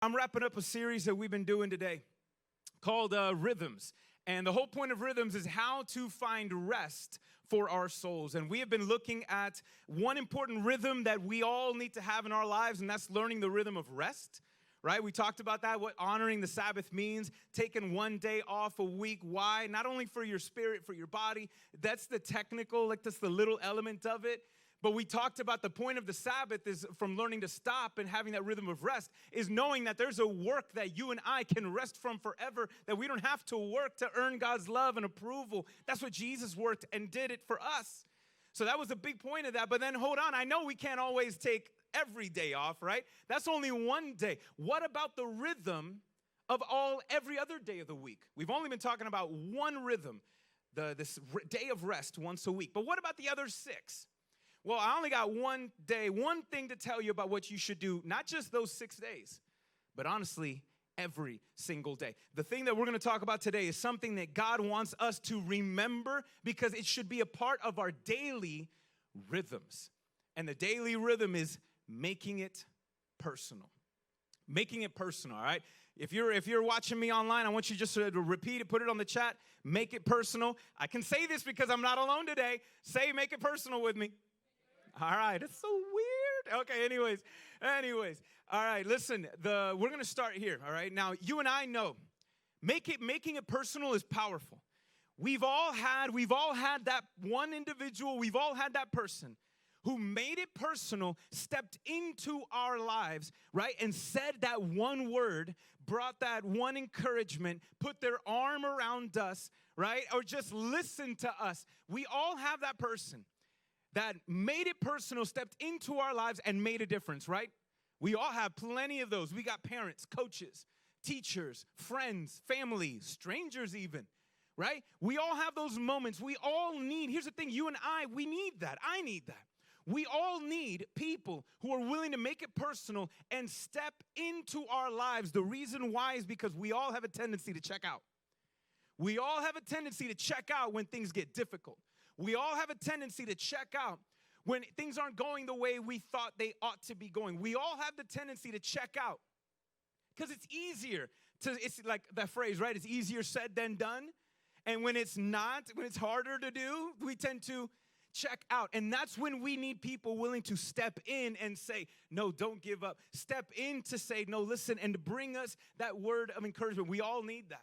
I'm wrapping up a series that we've been doing today called Rhythms. And the whole point of Rhythms is how to find rest for our souls. And we have been looking at one important rhythm that we all need to have in our lives, and that's learning the rhythm of rest. Right? We talked about that, what honoring the Sabbath means, taking one day off a week. Why? Not only for your spirit, for your body. That's the technical, like that's the little element of it. But we talked about the point of the Sabbath is from learning to stop and having that rhythm of rest is knowing that there's a work that you and I can rest from forever, that we don't have to work to earn God's love and approval. That's what Jesus worked and did it for us. So that was a big point of that. But then hold on, I know we can't always take every day off, right? That's only one day. What about the rhythm of every other day of the week? We've only been talking about one rhythm, this day of rest once a week. But what about the other six? Well, I only got one day, one thing to tell you about what you should do, not just those 6 days, but honestly, every single day. The thing that we're going to talk about today is something that God wants us to remember because it should be a part of our daily rhythms. And the daily rhythm is making it personal. Making it personal, all right? If you're watching me online, I want you just to repeat it, put it on the chat, make it personal. I can say this because I'm not alone today. Say make it personal with me. All right, it's so weird. Okay, anyways. All right, listen, we're going to start here, all right? Now, you and I know making it personal is powerful. We've all had that one individual, we've all had that person who made it personal, stepped into our lives, right, and said that one word, brought that one encouragement, put their arm around us, right, or just listened to us. We all have that person that made it personal, stepped into our lives, and made a difference, right? We all have plenty of those. We got parents, coaches, teachers, friends, family, strangers even, right? We all have those moments. We all need, here's the thing, you and we need that. I need that. We all need people who are willing to make it personal and step into our lives. The reason why is because we all have a tendency to check out. We all have a tendency to check out when things get difficult. We all have a tendency to check out when things aren't going the way we thought they ought to be going. We all have the tendency to check out because it's easier it's like that phrase, right? It's easier said than done. And when it's not, when it's harder to do, we tend to check out. And that's when we need people willing to step in and say, no, don't give up. Step in to say, no, listen, and to bring us that word of encouragement. We all need that.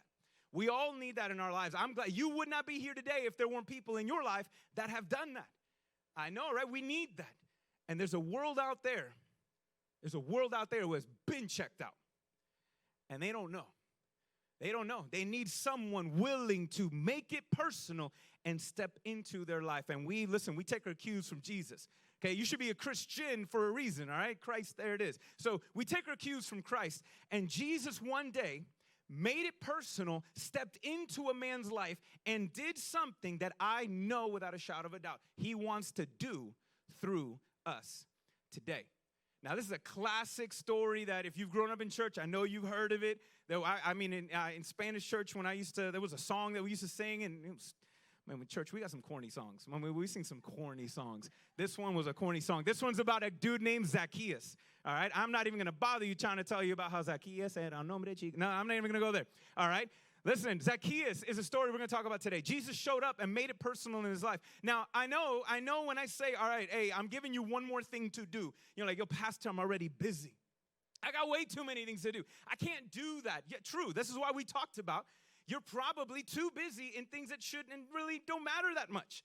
We all need that in our lives. I'm glad you would not be here today if there weren't people in your life that have done that. I know, right? We need that. And there's a world out there. There's a world out there who has been checked out. And they don't know. They don't know. They need someone willing to make it personal and step into their life. And we take our cues from Jesus. Okay, you should be a Christian for a reason, all right? Christ, there it is. So we take our cues from Christ. And Jesus one day made it personal, stepped into a man's life, and did something that I know without a shadow of a doubt he wants to do through us today. Now, this is a classic story that if you've grown up in church, I know you've heard of it. In Spanish church, there was a song that we used to sing, and it was, man, with church, we got some corny songs. I mean, we sing some corny songs. This one was a corny song. This one's about a dude named Zacchaeus. All right, I'm not even going to bother you trying to tell you about how Zacchaeus said, "El nombre de chico." No, I'm not even going to go there. All right, listen, Zacchaeus is a story we're going to talk about today. Jesus showed up and made it personal in his life. Now, I know when I say, all right, hey, I'm giving you one more thing to do. You're like, yo, pastor, I'm already busy. I got way too many things to do. I can't do that. Yeah, true. This is why we talked about you're probably too busy in things that shouldn't and really don't matter that much.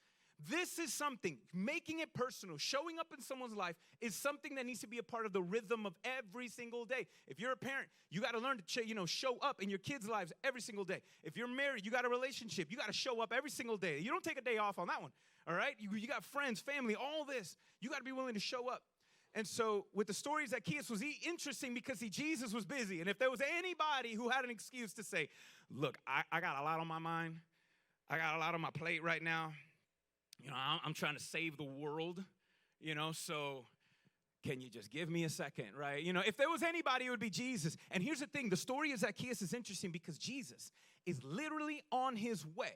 This is something, making it personal, showing up in someone's life is something that needs to be a part of the rhythm of every single day. If you're a parent, you got to learn to show up in your kids' lives every single day. If you're married, you got a relationship, you got to show up every single day. You don't take a day off on that one, all right? You got friends, family, all this. You got to be willing to show up. And so with the story of Zacchaeus was interesting because Jesus was busy. And if there was anybody who had an excuse to say, look, I got a lot on my mind. I got a lot on my plate right now. I'm trying to save the world, so can you just give me a second, right? If there was anybody, it would be Jesus. And here's the thing. The story of Zacchaeus is interesting because Jesus is literally on his way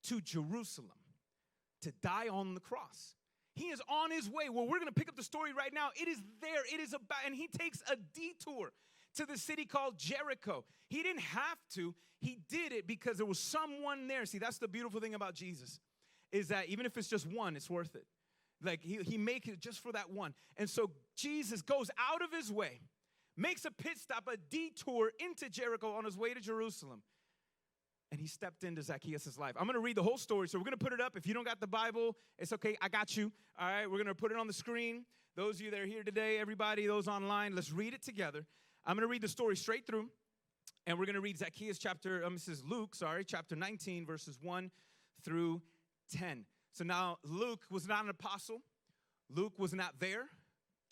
to Jerusalem to die on the cross. He is on his way. Well, we're going to pick up the story right now. It is there. It is about, and he takes a detour. to the city called Jericho. He didn't have to. He did it because there was someone there. See, that's the beautiful thing about Jesus, is that even if it's just one, it's worth it. Like, he makes it just for that one. And so Jesus goes out of his way, makes a pit stop, a detour into Jericho on his way to Jerusalem. And he stepped into Zacchaeus' life. I'm going to read the whole story, so we're going to put it up. If you don't got the Bible, it's okay. I got you. All right, we're going to put it on the screen. Those of you that are here today, everybody, those online, let's read it together. I'm going to read the story straight through, and we're going to read Zacchaeus chapter 19, verses 1 through 10. So now Luke was not an apostle. Luke was not there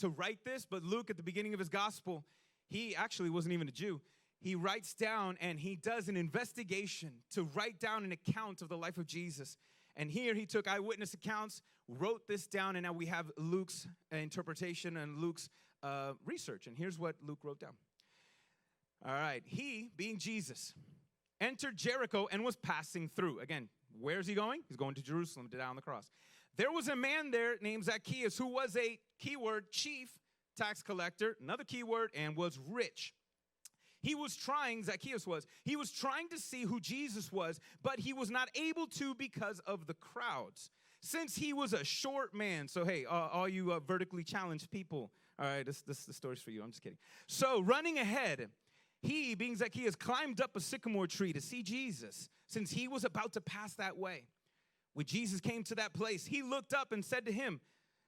to write this, but Luke at the beginning of his gospel, he actually wasn't even a Jew. He writes down and he does an investigation to write down an account of the life of Jesus. And here he took eyewitness accounts, wrote this down, and now we have Luke's interpretation and Luke's research. And here's what Luke wrote down. All right, he, being Jesus, entered Jericho and was passing through. Again, where's he going? He's going to Jerusalem to die on the cross. There was a man there named Zacchaeus who was a, keyword, chief tax collector, another keyword, and was rich. Zacchaeus was trying to see who Jesus was, but he was not able to because of the crowds, since he was a short man. So, hey, all you vertically challenged people, all right, this the story's for you. I'm just kidding. So, running ahead, he, being Zacchaeus, climbed up a sycamore tree to see Jesus, since he was about to pass that way. When Jesus came to that place, he looked up and said to him,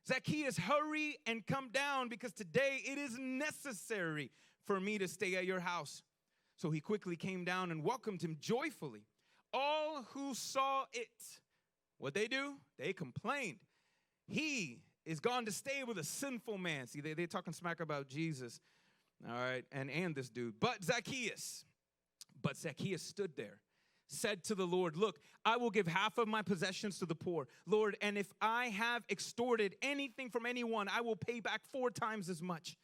Zacchaeus, hurry and come down, because today it is necessary for me to stay at your house. So he quickly came down and welcomed him joyfully. All who saw it, what they do? They complained. He is gone to stay with a sinful man. See, they're talking smack about Jesus. All right, and this dude. But Zacchaeus stood there, said to the Lord, look, I will give half of my possessions to the poor, Lord, and if I have extorted anything from anyone, I will pay back 4 times as much.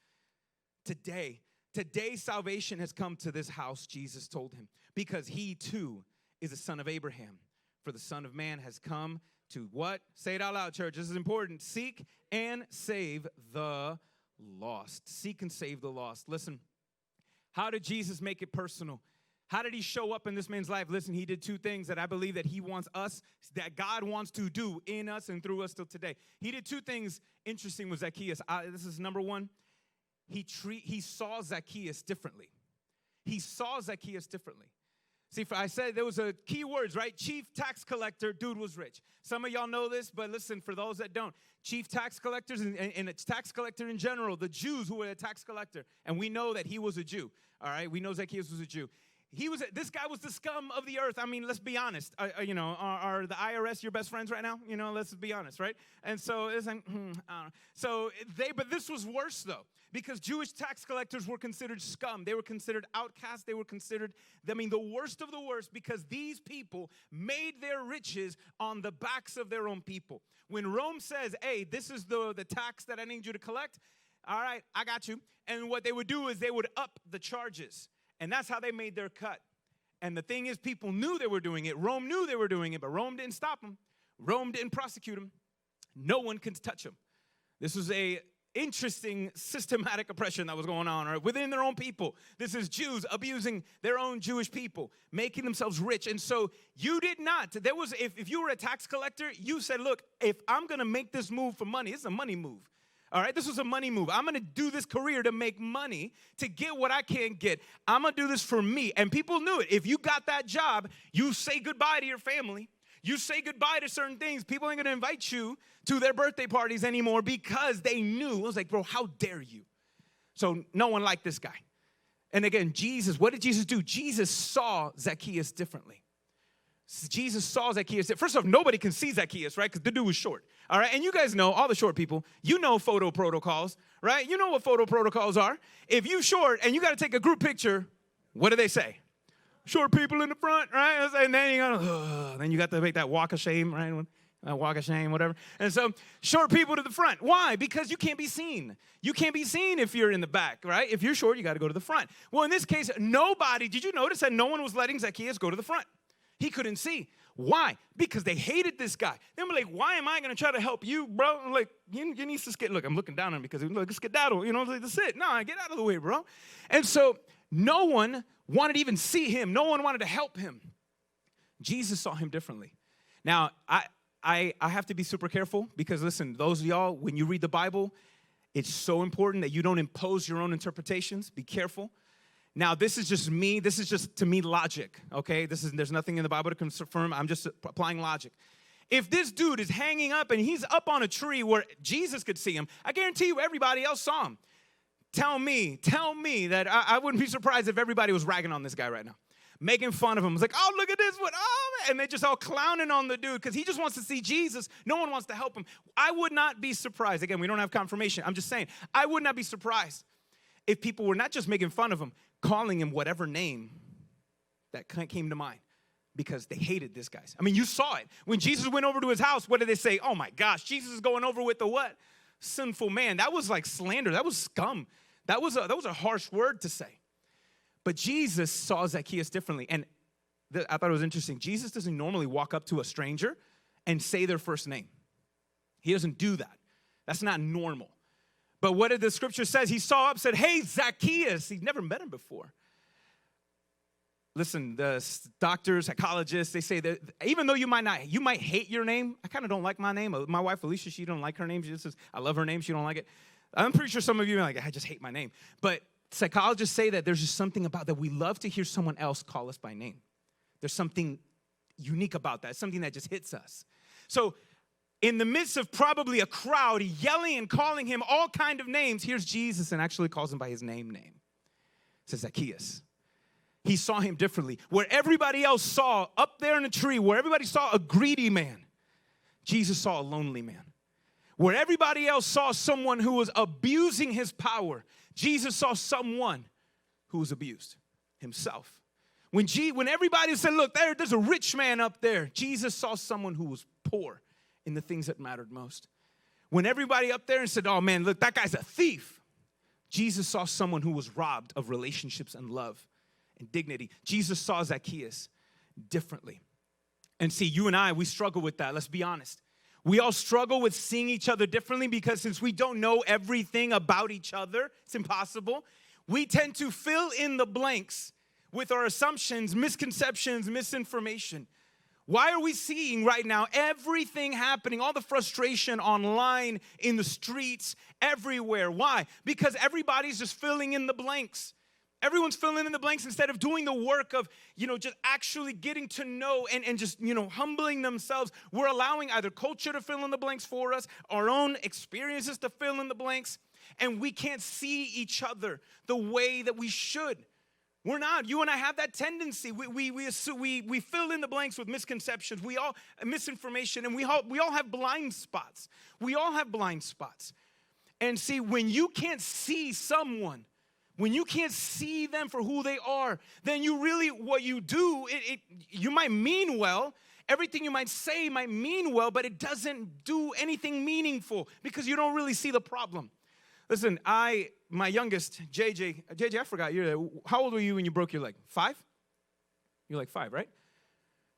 Today salvation has come to this house, Jesus told him, because he too is a son of Abraham. For the Son of Man has come to what? Say it out loud, church. This is important. Seek and save the lost. Seek and save the lost. Listen, how did Jesus make it personal? How did he show up in this man's life? Listen, he did 2 things that I believe that he wants us, that God wants to do in us and through us till today. He did 2 things interesting with Zacchaeus. This is number 1. He saw Zacchaeus differently. He saw Zacchaeus differently. See, I said there was a key words, right? Chief tax collector, dude was rich. Some of y'all know this, but listen, for those that don't, chief tax collectors and a tax collector in general, the Jews who were a tax collector, and we know that he was a Jew, all right? We know Zacchaeus was a Jew. This guy was the scum of the earth. I mean, let's be honest. Are the IRS your best friends right now? Let's be honest, right? And so it's like, I don't know. But this was worse though, because Jewish tax collectors were considered scum. They were considered outcasts. They were considered, the worst of the worst, because these people made their riches on the backs of their own people. When Rome says, hey, this is the tax that I need you to collect, all right, I got you. And what they would do is they would up the charges. And that's how they made their cut. And the thing is, people knew they were doing it. Rome knew they were doing it, but Rome didn't stop them. Rome didn't prosecute them. No one could touch them. This was a interesting systematic oppression that was going on, right, within their own people. This is Jews abusing their own Jewish people, making themselves rich. And so you did not. There was, if you were a tax collector, you said, look, if I'm going to make this move for money, it's a money move. All right, this was a money move. I'm going to do this career to make money, to get what I can't get. I'm going to do this for me. And people knew it. If you got that job, you say goodbye to your family. You say goodbye to certain things. People ain't going to invite you to their birthday parties anymore because they knew. It was like, bro, how dare you? So no one liked this guy. And again, what did Jesus do? Jesus saw Zacchaeus differently. Jesus saw Zacchaeus. First off, nobody can see Zacchaeus, right? Because the dude was short. All right, and you guys know, all the short people, you know photo protocols, right? You know what photo protocols are. If you short and you got to take a group picture, what do they say? Short people in the front, right? And then you got to make that walk of shame, right? Walk of shame, whatever. And so short people to the front. Why? Because you can't be seen. You can't be seen if you're in the back, right? If you're short, you got to go to the front. Well, in this case, did you notice that no one was letting Zacchaeus go to the front? He couldn't see. Why? Because they hated this guy. They were like, why am I going to try to help you, bro? I'm like, you need to skid. Look, I'm looking down on him because look, skedaddle. Like, that's it. No, get out of the way, bro. And so no one wanted to even see him. No one wanted to help him. Jesus saw him differently. Now, I have to be super careful because, listen, those of y'all, when you read the Bible, it's so important that you don't impose your own interpretations. Be careful. Now, this is just me. This is just, to me, logic, okay? There's nothing in the Bible to confirm. I'm just applying logic. If this dude is hanging up and he's up on a tree where Jesus could see him, I guarantee you everybody else saw him. Tell me that I wouldn't be surprised if everybody was ragging on this guy right now, making fun of him. It's like, oh, look at this one. Oh, and they're just all clowning on the dude because he just wants to see Jesus. No one wants to help him. I would not be surprised. Again, we don't have confirmation. I'm just saying, I would not be surprised if people were not just making fun of him, calling him whatever name that came to mind because they hated this guy. I mean, you saw it. When Jesus went over to his house, what did they say? Oh, my gosh, Jesus is going over with the what? Sinful man. That was like slander. That was scum. That was a harsh word to say. But Jesus saw Zacchaeus differently. And I thought it was interesting. Jesus doesn't normally walk up to a stranger and say their first name. He doesn't do that. That's not normal. But what did the scripture says? He saw up, said, hey, Zacchaeus. He'd never met him before. Listen, the doctors, psychologists, they say that even though you might hate your name. I kind of don't like my name. My wife, Alicia, she don't like her name. She just says, I love her name. She don't like it. I'm pretty sure some of you are like, I just hate my name. But psychologists say that there's just something about that we love to hear someone else call us by name. There's something unique about that, something that just hits us. So in the midst of probably a crowd yelling and calling him all kind of names, here's Jesus and actually calls him by his name. It says Zacchaeus. He saw him differently. Where everybody else saw up there in a tree, where everybody saw a greedy man, Jesus saw a lonely man. Where everybody else saw someone who was abusing his power, Jesus saw someone who was abused himself. When everybody said, look, there's a rich man up there, Jesus saw someone who was poor in the things that mattered most. When everybody up there and said, oh man, look, that guy's a thief, Jesus saw someone who was robbed of relationships and love and dignity. Jesus saw Zacchaeus differently. And see, you and I, we struggle with that. Let's be honest. We all struggle with seeing each other differently because since we don't know everything about each other, it's impossible. We tend to fill in the blanks with our assumptions, misconceptions, misinformation. Why are we seeing right now everything happening, all the frustration online, in the streets, everywhere? Why? Because everybody's just filling in the blanks. Everyone's filling in the blanks instead of doing the work of, just actually getting to know and just, humbling themselves. We're allowing either culture to fill in the blanks for us, our own experiences to fill in the blanks, and we can't see each other the way that we should. We're not. You and I have that tendency. We fill in the blanks with misconceptions. We all misinformation, and we all have blind spots. We all have blind spots. And see, when you can't see someone, when you can't see them for who they are, then what you do, you might mean well. Everything you might say might mean well, but it doesn't do anything meaningful because you don't really see the problem. Listen, my youngest, JJ, I forgot, how old were you when you broke your leg? 5? You're like 5, right?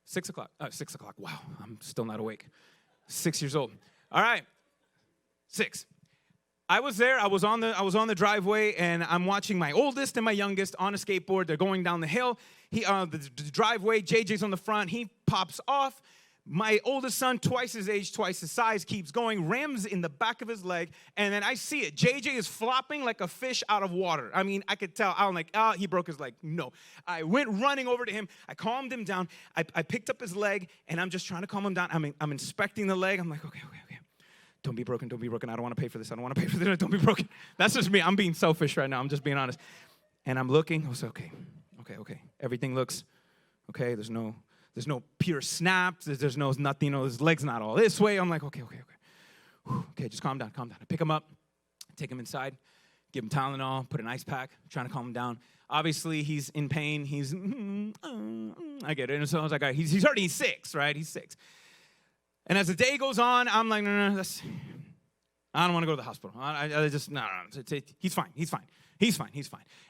6 o'clock. 6 o'clock. Wow, I'm still not awake. 6 years old. All right, 6. I was there. I was on the driveway, and I'm watching my oldest and my youngest on a skateboard. They're going down the hill. The driveway. JJ's on the front. He pops off. My oldest son, twice his age, twice his size, keeps going, rams in the back of his leg, and then I see it. JJ is flopping like a fish out of water. I mean, I could tell. I'm like, he broke his leg. No. I went running over to him. I calmed him down. I picked up his leg, and I'm just trying to calm him down. I'm inspecting the leg. I'm like, okay. Don't be broken. I don't want to pay for this. Don't be broken. That's just me. I'm being selfish right now. I'm just being honest. And I'm looking. I was okay. Everything looks okay. There's no pure snaps. There's no nothing. His leg's not all this way. I'm like, okay. Okay, just calm down. I pick him up, take him inside, give him Tylenol, put an ice pack, trying to calm him down. Obviously, he's in pain. I get it. And so I was like, he's already 6, right? He's 6. And as the day goes on, I'm like, no, I don't want to go to the hospital. No. He's fine. He's fine.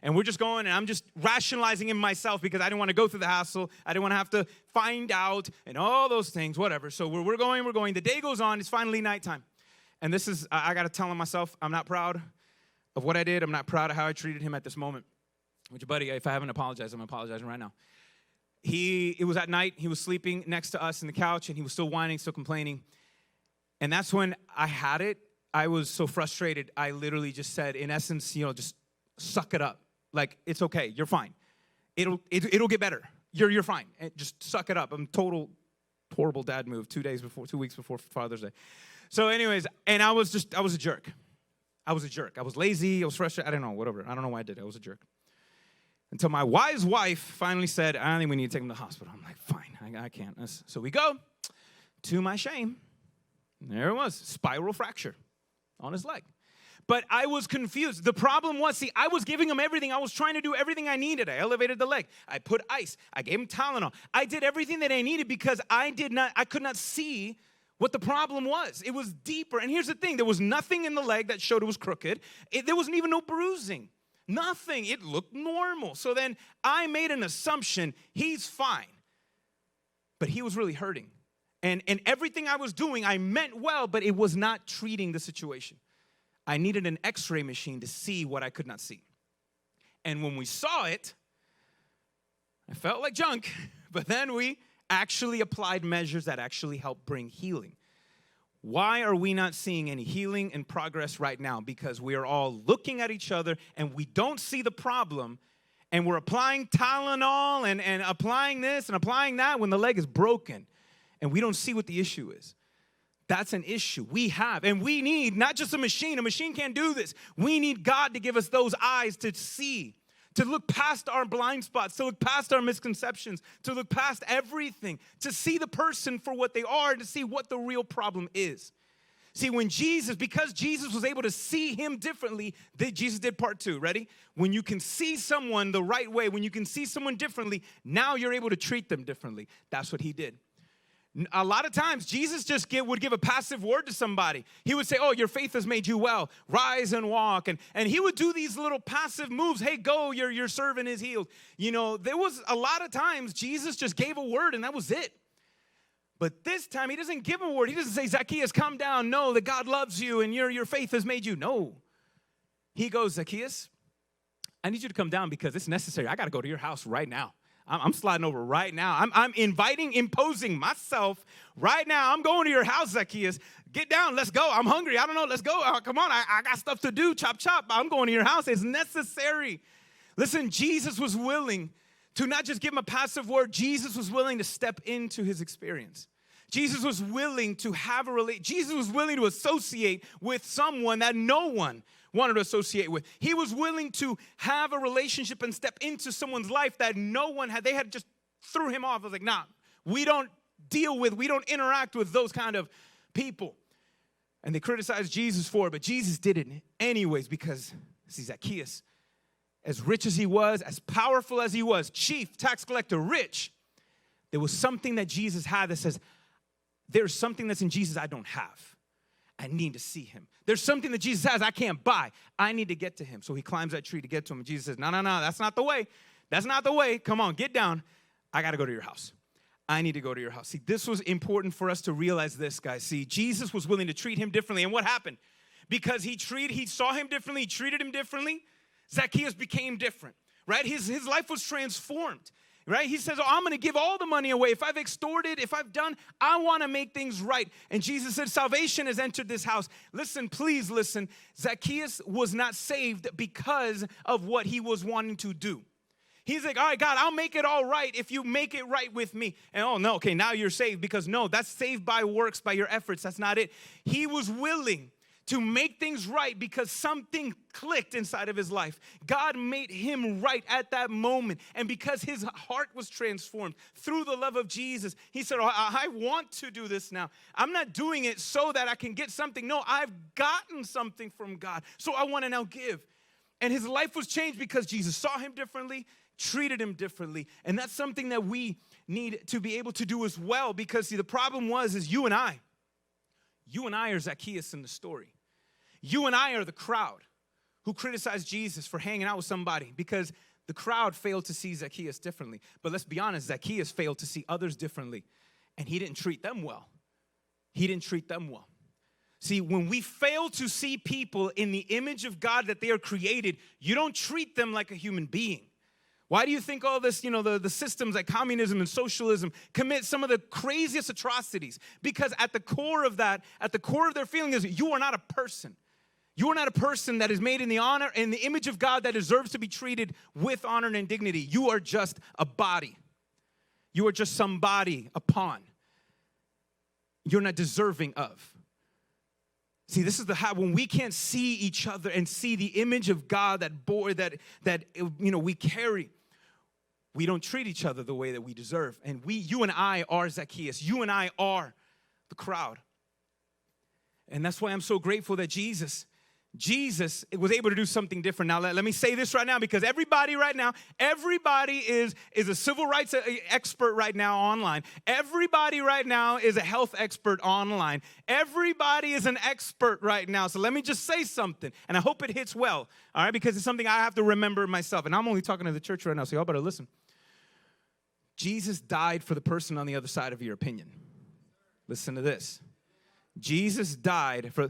And we're just going, and I'm just rationalizing in myself because I didn't want to go through the hassle. I didn't want to have to find out and all those things, whatever. So we're going. The day goes on. It's finally nighttime. And this is, I got to tell myself, I'm not proud of what I did. I'm not proud of how I treated him at this moment. Which, buddy, if I haven't apologized, I'm apologizing right now. It was at night. He was sleeping next to us in the couch, and he was still whining, still complaining. And that's when I had it. I was so frustrated. I literally just said, in essence, just suck it up. Like, it's okay. You're fine. It'll get better. You're fine. And just suck it up. I'm total horrible dad move 2 weeks before Father's Day. So anyways, and I was a jerk. I was lazy. I was frustrated. I don't know, whatever. I don't know why I did it. I was a jerk. Until my wise wife finally said, I think we need to take him to the hospital. I'm like, fine, I can't. So we go. To my shame, there it was, spiral fracture on his leg. But I was confused. The problem was, I was giving him everything. I was trying to do everything I needed. I elevated the leg. I put ice. I gave him Tylenol. I did everything that I needed because I could not see what the problem was. It was deeper. And here's the thing. There was nothing in the leg that showed it was crooked. There wasn't even no bruising. Nothing. It looked normal. So then I made an assumption. He's fine. But he was really hurting. And everything I was doing, I meant well, but it was not treating the situation. I needed an x-ray machine to see what I could not see. And when we saw it, I felt like junk, but then we actually applied measures that actually helped bring healing. Why are we not seeing any healing and progress right now? Because we are all looking at each other and we don't see the problem, and we're applying Tylenol and applying this and applying that when the leg is broken, and we don't see what the issue is. That's an issue we have, and we need not just a machine. A machine can't do this. We need God to give us those eyes to see, to look past our blind spots, to look past our misconceptions, to look past everything, to see the person for what they are, to see what the real problem is. See, because Jesus was able to see him differently, Jesus did part 2. Ready? When you can see someone the right way, when you can see someone differently, now you're able to treat them differently. That's what he did. A lot of times, Jesus just would give a passive word to somebody. He would say, your faith has made you well. Rise and walk. And he would do these little passive moves. Hey, go, your servant is healed. There was a lot of times Jesus just gave a word, and that was it. But this time, he doesn't give a word. He doesn't say, Zacchaeus, come down. No, that God loves you, and your faith has made you. No. He goes, Zacchaeus, I need you to come down because it's necessary. I got to go to your house right now. I'm sliding over right now. I'm imposing myself right now. I'm going to your house, Zacchaeus. Get down. Let's go. I'm hungry. I don't know. Let's go. Come on. I got stuff to do. Chop, chop. I'm going to your house. It's necessary. Listen, Jesus was willing to not just give him a passive word. Jesus was willing to step into his experience. Jesus was willing to have Jesus was willing to associate with someone that no one wanted to associate with. He was willing to have a relationship and step into someone's life that no one had. They had just threw him off. I was like, nah, we don't interact with those kind of people. And they criticized Jesus for it, but Jesus did it anyways because, see, Zacchaeus, as rich as he was, as powerful as he was, chief, tax collector, rich, there was something that Jesus had that says, there's something that's in Jesus I don't have. I need to see him. There's something that Jesus has I can't buy. I need to get to him. So he climbs that tree to get to him. And Jesus says, no, that's not the way. That's not the way. Come on, get down. I got to go to your house. I need to go to your house. See, this was important for us to realize this, guys. See, Jesus was willing to treat him differently. And what happened? Because he saw him differently, he treated him differently, Zacchaeus became different, right? His life was transformed. Right? He says, I'm going to give all the money away. If I've extorted, if I've done, I want to make things right. And Jesus said, salvation has entered this house. Listen, please listen. Zacchaeus was not saved because of what he was wanting to do. He's like, all right, God, I'll make it all right if you make it right with me. And oh, no, okay, now you're saved. Because no, that's saved by works, by your efforts. That's not it. He was willing to make things right because something clicked inside of his life. God made him right at that moment. And because his heart was transformed through the love of Jesus, he said, I want to do this now. I'm not doing it so that I can get something. No, I've gotten something from God, so I want to now give. And his life was changed because Jesus saw him differently, treated him differently. And that's something that we need to be able to do as well, because see, the problem is you and I are Zacchaeus in the story. You and I are the crowd who criticized Jesus for hanging out with somebody because the crowd failed to see Zacchaeus differently. But let's be honest, Zacchaeus failed to see others differently, and he didn't treat them well. He didn't treat them well. See, when we fail to see people in the image of God that they are created, you don't treat them like a human being. Why do you think all this, the systems like communism and socialism commit some of the craziest atrocities? Because at the core of that, at the core of their feeling is you are not a person. You are not a person that is made in the honor and the image of God that deserves to be treated with honor and dignity. You are just a body. You are just somebody, a pawn. You're not deserving of. See, this is when we can't see each other and see the image of God that we carry. We don't treat each other the way that we deserve. And you and I are Zacchaeus. You and I are the crowd. And that's why I'm so grateful that Jesus was able to do something different. Now, let me say this right now, because everybody is a civil rights expert right now online. Everybody right now is a health expert online. Everybody is an expert right now. So let me just say something, and I hope it hits well, all right, because it's something I have to remember myself. And I'm only talking to the church right now, so y'all better listen. Jesus died for the person on the other side of your opinion. Listen to this. Jesus died for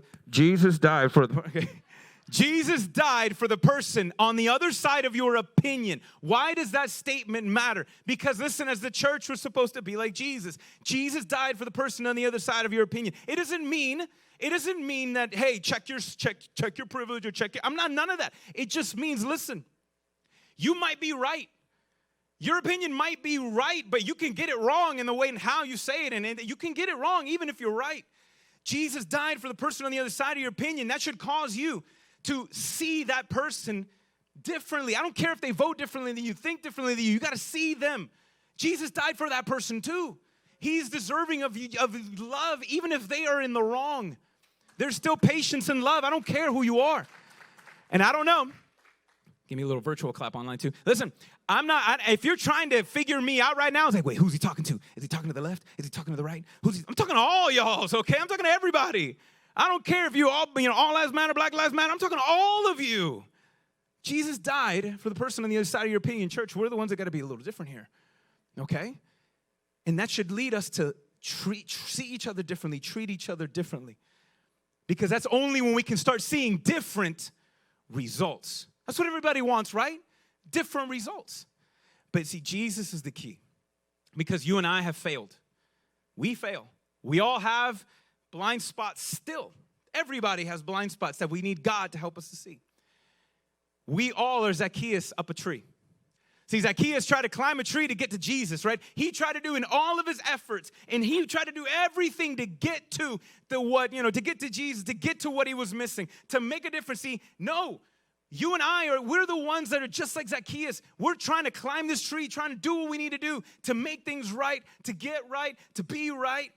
the person on the other side of your opinion. Why does that statement matter? Because listen, as the church was supposed to be like Jesus. Jesus died for the person on the other side of your opinion. It doesn't mean that, hey, check your privilege or I'm not none of that. It just means, listen, you might be right. Your opinion might be right, but you can get it wrong in the way and how you say it, and you can get it wrong even if you're right. Jesus died for the person on the other side of your opinion. That should cause you to see that person differently. I don't care if they vote differently than you, think differently than you. You got to see them. Jesus died for that person too. He's deserving of love even if they are in the wrong. There's still patience and love. I don't care who you are. And I don't know. Give me a little virtual clap online too. Listen, if you're trying to figure me out right now, it's like, wait, who's he talking to? Is he talking to the left? Is he talking to the right? I'm talking to all y'all, okay? I'm talking to everybody. I don't care if you all lives matter, Black Lives Matter. I'm talking to all of you. Jesus died for the person on the other side of your opinion. Church, we're the ones that got to be a little different here, okay? And that should lead us to see each other differently, treat each other differently. Because that's only when we can start seeing different results. That's what everybody wants, right? Different results. But see, Jesus is the key. Because you and I have failed. We fail. We all have blind spots still. Everybody has blind spots that we need God to help us to see. We all are Zacchaeus up a tree. See, Zacchaeus tried to climb a tree to get to Jesus, right? He tried to do in all of his efforts, and he tried to do everything to get to to get to Jesus, to get to what he was missing, to make a difference. See, no. You and we're the ones that are just like Zacchaeus. We're trying to climb this tree, trying to do what we need to do to make things right, to get right, to be right.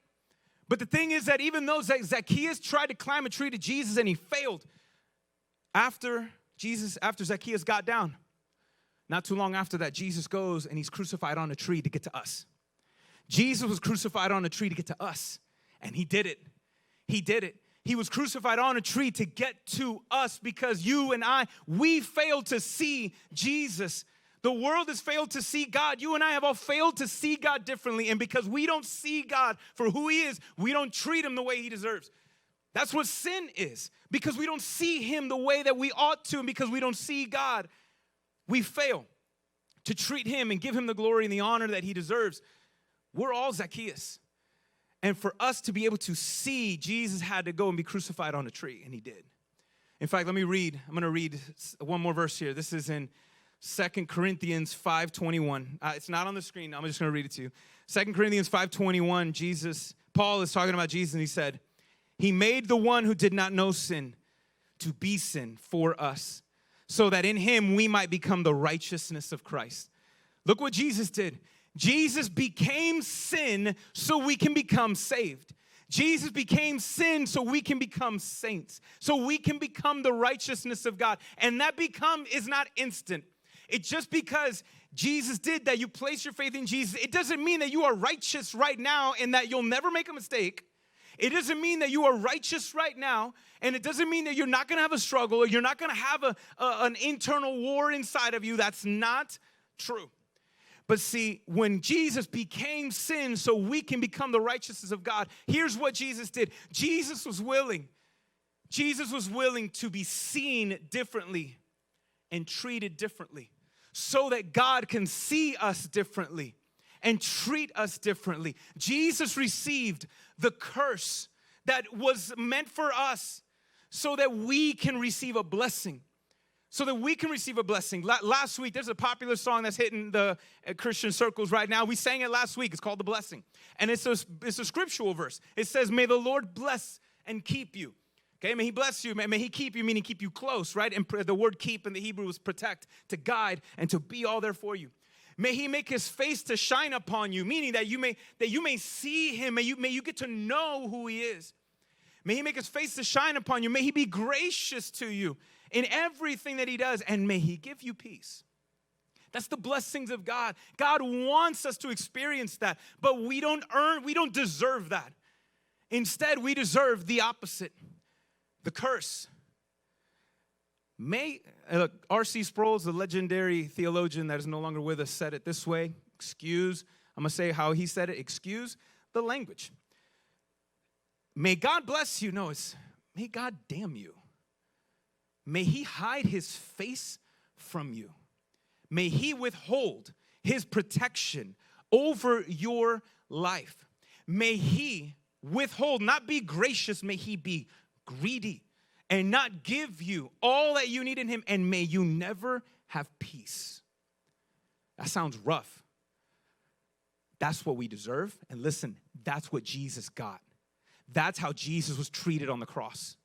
But the thing is that even though Zacchaeus tried to climb a tree to Jesus and he failed, after Zacchaeus got down, not too long after that, Jesus goes and he's crucified on a tree to get to us. Jesus was crucified on a tree to get to us, and he did it. He did it. He was crucified on a tree to get to us because you and we failed to see Jesus. The world has failed to see God. You and I have all failed to see God differently. And because we don't see God for who he is, we don't treat him the way he deserves. That's what sin is. Because we don't see him the way that we ought to, and because we don't see God, we fail to treat him and give him the glory and the honor that he deserves. We're all Zacchaeus. And for us to be able to see, Jesus had to go and be crucified on a tree, and he did. In fact, I'm going to read one more verse here. This is in 2 Corinthians 5:21. It's not on the screen. I'm just going to read it to you. 2 Corinthians 5:21, Paul is talking about Jesus, and he said, he made the one who did not know sin to be sin for us, so that in him we might become the righteousness of Christ. Look what Jesus did. Jesus became sin so we can become saved. Jesus became sin so we can become saints, so we can become the righteousness of God. And that is not instant. It's just because Jesus did that, you place your faith in Jesus, it doesn't mean that you are righteous right now and that you'll never make a mistake. It doesn't mean that you are righteous right now, and it doesn't mean that you're not going to have a struggle or you're not going to have an internal war inside of you. That's not true. But see, when Jesus became sin so we can become the righteousness of God, here's what Jesus did. Jesus was willing to be seen differently and treated differently so that God can see us differently and treat us differently. Jesus received the curse that was meant for us so that we can receive a blessing. Last week, there's a popular song that's hitting the Christian circles right now. We sang it last week. It's called The Blessing. And it's a scriptural verse. It says, may the Lord bless and keep you. Okay, may he bless you. May he keep you, meaning keep you close, right? And the word keep in the Hebrew was protect, to guide, and to be all there for you. May he make his face to shine upon you, meaning that you may see him. May you get to know who he is. May he make his face to shine upon you. May he be gracious to you in everything that he does. And may he give you peace. That's the blessings of God. God wants us to experience that. But we don't deserve that. Instead, we deserve the opposite. The curse. R.C. Sproul, the legendary theologian that is no longer with us, said it this way. I'm going to say how he said it. Excuse the language. May God bless you. No, it's may God damn you. May he hide his face from you. May he withhold his protection over your life. May he withhold, not be gracious, may he be greedy and not give you all that you need in him, and may you never have peace. That sounds rough. That's what we deserve. And listen, that's what Jesus got. That's how Jesus was treated on the cross.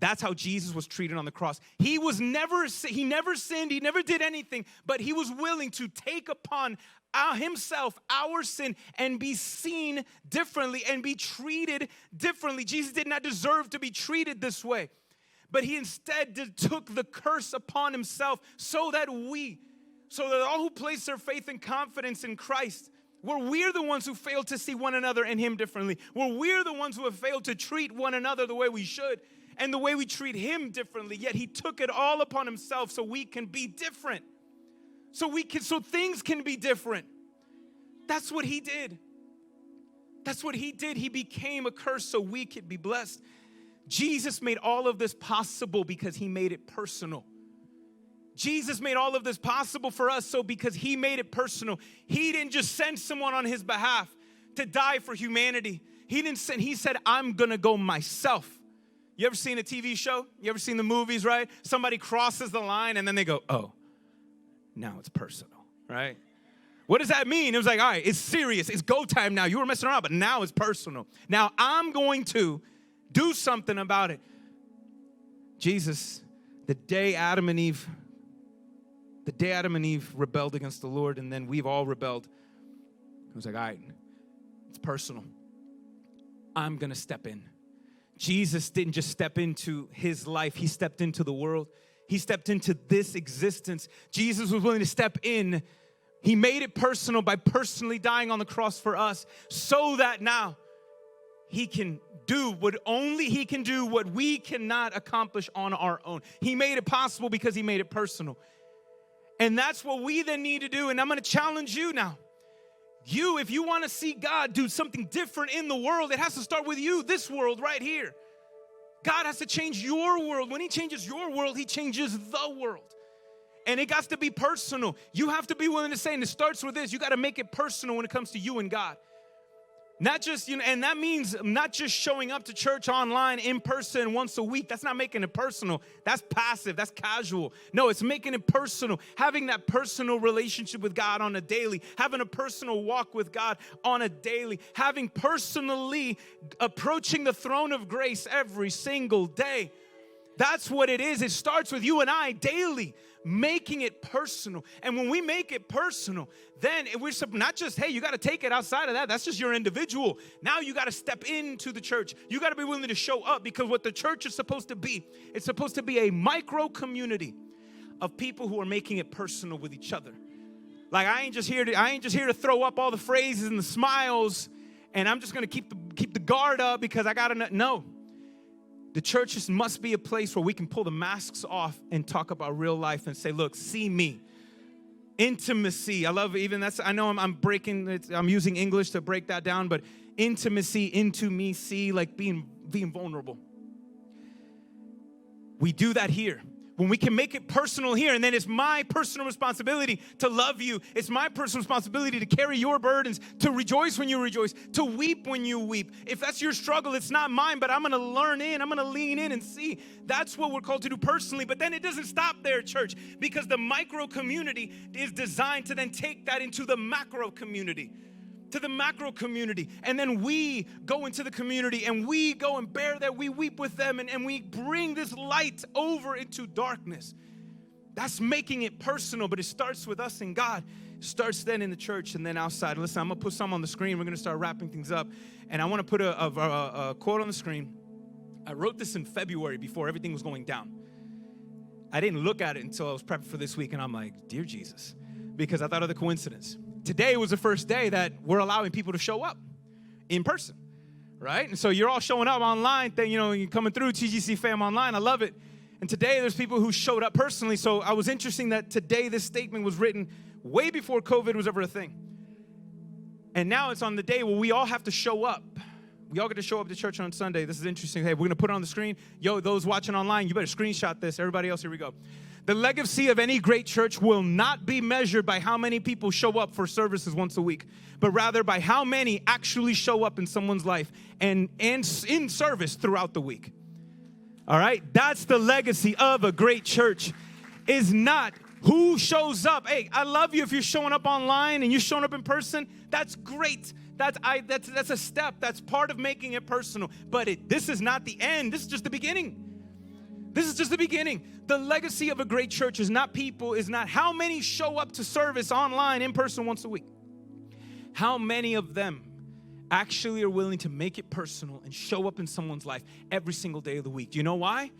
That's how Jesus was treated on the cross. He never sinned, he never did anything, but he was willing to take upon himself our sin and be seen differently and be treated differently. Jesus did not deserve to be treated this way, but he instead took the curse upon himself so that all who place their faith and confidence in Christ, where we're the ones who fail to see one another and him differently, where we're the ones who have failed to treat one another the way we should and the way we treat him differently, yet he took it all upon himself so we can be different. So things can be different. That's what he did. That's what he did. He became a curse so we could be blessed. Jesus made all of this possible because he made it personal. Jesus made all of this possible for us because he made it personal. He didn't just send someone on his behalf to die for humanity. He said, I'm going to go myself. You ever seen a TV show? You ever seen the movies, right? Somebody crosses the line and then they go, oh, now it's personal, right? What does that mean? It was like, all right, it's serious. It's go time now. You were messing around, but now it's personal. Now I'm going to do something about it. Jesus, the day Adam and Eve rebelled against the Lord, and then we've all rebelled. It was like, all right, it's personal. I'm going to step in. Jesus didn't just step into his life. He stepped into the world. He stepped into this existence. Jesus was willing to step in. He made it personal by personally dying on the cross for us so that now he can do what only he can do, what we cannot accomplish on our own. He made it possible because he made it personal. And that's what we then need to do. And I'm going to challenge you now. If you want to see God do something different in the world, it has to start with you, this world right here. God has to change your world. When he changes your world, he changes the world. And it got to be personal. You have to be willing to say, and it starts with this, you got to make it personal when it comes to you and God. Not just, and that means not just showing up to church online in person once a week. That's not making it personal. That's passive. That's casual. No, it's making it personal. Having that personal relationship with God on a daily. Having a personal walk with God on a daily. Having personally approaching the throne of grace every single day. That's what it is. It starts with you and I daily, making it personal. And when we make it personal, then we're not just, hey, you got to take it outside of that. That's just your individual. Now you got to step into the church. You got to be willing to show up, because what the church is supposed to be, it's supposed to be a micro community of people who are making it personal with each other. Like I ain't just here to throw up all the phrases and the smiles, and I'm just going to keep the guard up because I got to, no. The church must be a place where we can pull the masks off and talk about real life and say, look, see me. Intimacy. I love even that's, I know I'm using English to break that down, but intimacy, into me, see, like being vulnerable. We do that here. When we can make it personal here, and then it's my personal responsibility to love you. It's my personal responsibility to carry your burdens, to rejoice when you rejoice, to weep when you weep. If that's your struggle, it's not mine, but I'm going to I'm going to lean in and see. That's what we're called to do personally. But then it doesn't stop there, church, because the micro community is designed to then take that into the macro community. To the macro community, and then we go into the community and we go and bear that, we weep with them, and we bring this light over into darkness. That's making it personal, but it starts with us and God. It starts then in the church and then outside. Listen, I'm going to put some on the screen. We're going to start wrapping things up, and I want to put a quote on the screen. I wrote this in February before everything was going down. I didn't look at it until I was prepping for this week, and I'm like, dear Jesus, because I thought of the coincidence. Today was the first day that we're allowing people to show up in person, right? And so you're all showing up online, you're coming through TGC fam online. I love it. And today there's people who showed up personally. So I was interesting that today this statement was written way before COVID was ever a thing. And now it's on the day where we all have to show up. We all get to show up to church on Sunday. This is interesting. Hey, we're going to put it on the screen. Yo, those watching online, you better screenshot this. Everybody else, here we go. The legacy of any great church will not be measured by how many people show up for services once a week, but rather by how many actually show up in someone's life and in service throughout the week. All right? That's the legacy of a great church, is not who shows up. Hey, I love you if you're showing up online and you're showing up in person. That's great. That's a step. That's part of making it personal. But this is not the end. This is just the beginning. This is just the beginning. The legacy of a great church is not how many show up to service online, in person once a week. How many of them actually are willing to make it personal and show up in someone's life every single day of the week? Do you know why?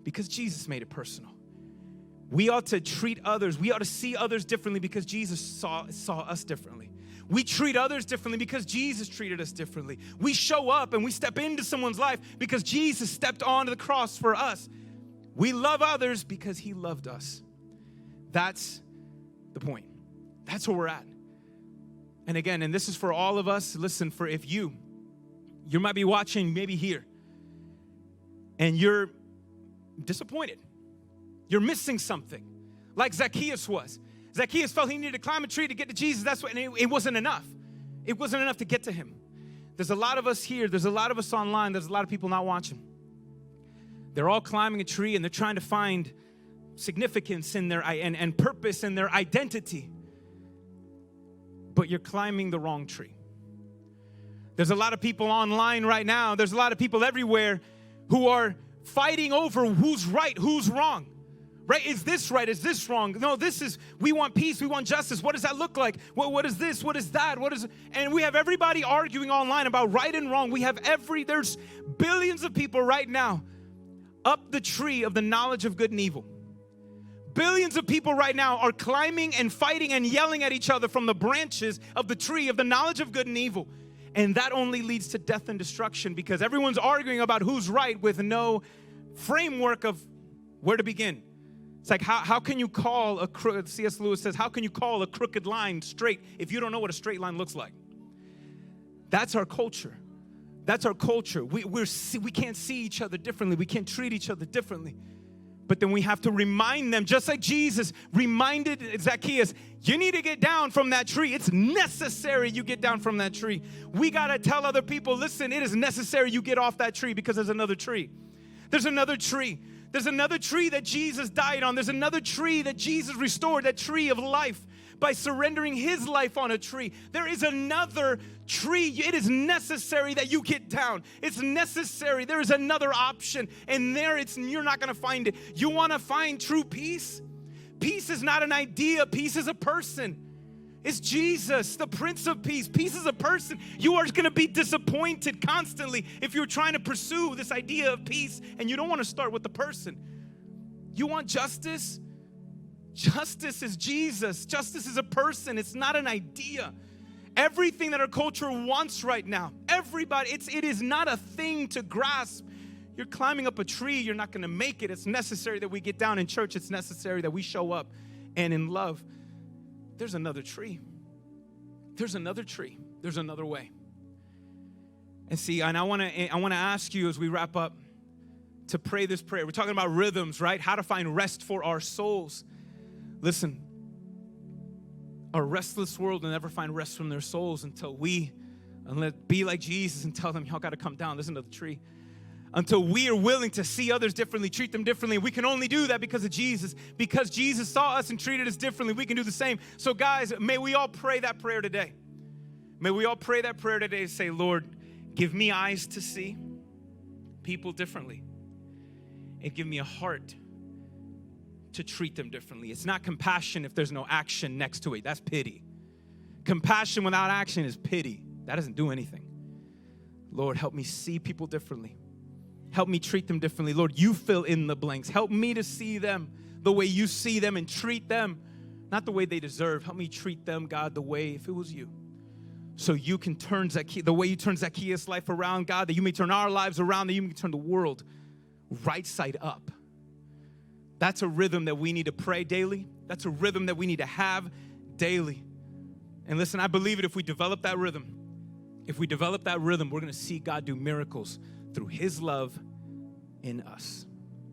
Because Jesus made it personal. We ought to treat others. We ought to see others differently because Jesus saw us differently. We treat others differently because Jesus treated us differently. We show up and we step into someone's life because Jesus stepped onto the cross for us. We love others because he loved us. That's the point. That's where we're at. And again, and this is for all of us, listen, for if you might be watching maybe here and you're disappointed. You're missing something, like Zacchaeus was. Zacchaeus felt he needed to climb a tree to get to Jesus. And it wasn't enough. It wasn't enough to get to him. There's a lot of us here. There's a lot of us online. There's a lot of people not watching. They're all climbing a tree and they're trying to find significance in their and purpose in their identity. But you're climbing the wrong tree. There's a lot of people online right now. There's a lot of people everywhere who are fighting over who's right, who's wrong. Right? Is this right? Is this wrong? No, we want peace. We want justice. What does that look like? What is this? What is that? And we have everybody arguing online about right and wrong. There's billions of people right now up the tree of the knowledge of good and evil. Billions of people right now are climbing and fighting and yelling at each other from the branches of the tree of the knowledge of good and evil. And that only leads to death and destruction because everyone's arguing about who's right with no framework of where to begin. It's like, how can you call C.S. Lewis says, how can you call a crooked line straight if you don't know what a straight line looks like? That's our culture. That's our culture. We can't see each other differently. We can't treat each other differently. But then we have to remind them, just like Jesus reminded Zacchaeus, you need to get down from that tree. It's necessary you get down from that tree. We got to tell other people, listen, it is necessary you get off that tree because there's another tree. There's another tree. There's another tree that Jesus died on. There's another tree that Jesus restored, that tree of life, by surrendering his life on a tree. There is another tree. It is necessary that you get down. It's necessary. There is another option, and you're not going to find it. You want to find true peace? Peace is not an idea. Peace is a person. It's Jesus, the Prince of Peace. Peace is a person. You are going to be disappointed constantly if you're trying to pursue this idea of peace and you don't want to start with the person. You want justice? Justice is Jesus. Justice is a person. It's not an idea. Everything that our culture wants right now, everybody, it is not a thing to grasp. You're climbing up a tree, you're not going to make it. It's necessary that we get down in church. It's necessary that we show up and in love. There's another tree. There's another tree. There's another way. And see, and I want to ask you as we wrap up to pray this prayer. We're talking about rhythms, right? How to find rest for our souls. Listen, a restless world will never find rest from their souls until we be like Jesus and tell them, y'all got to come down, listen to the tree. Until we are willing to see others differently, treat them differently. We can only do that because of Jesus. Because Jesus saw us and treated us differently, we can do the same. So guys, may we all pray that prayer today. May we all pray that prayer today and say, Lord, give me eyes to see people differently. And give me a heart to treat them differently. It's not compassion if there's no action next to it. That's pity. Compassion without action is pity. That doesn't do anything. Lord, help me see people differently. Help me treat them differently. Lord, you fill in the blanks. Help me to see them the way you see them and treat them, not the way they deserve. Help me treat them, God, the way if it was you. So you can turn the way you turn Zacchaeus' life around, God, that you may turn our lives around, that you may turn the world right side up. That's a rhythm that we need to pray daily. That's a rhythm that we need to have daily. And listen, I believe it if we develop that rhythm. If we develop that rhythm, we're going to see God do miracles through his love in us.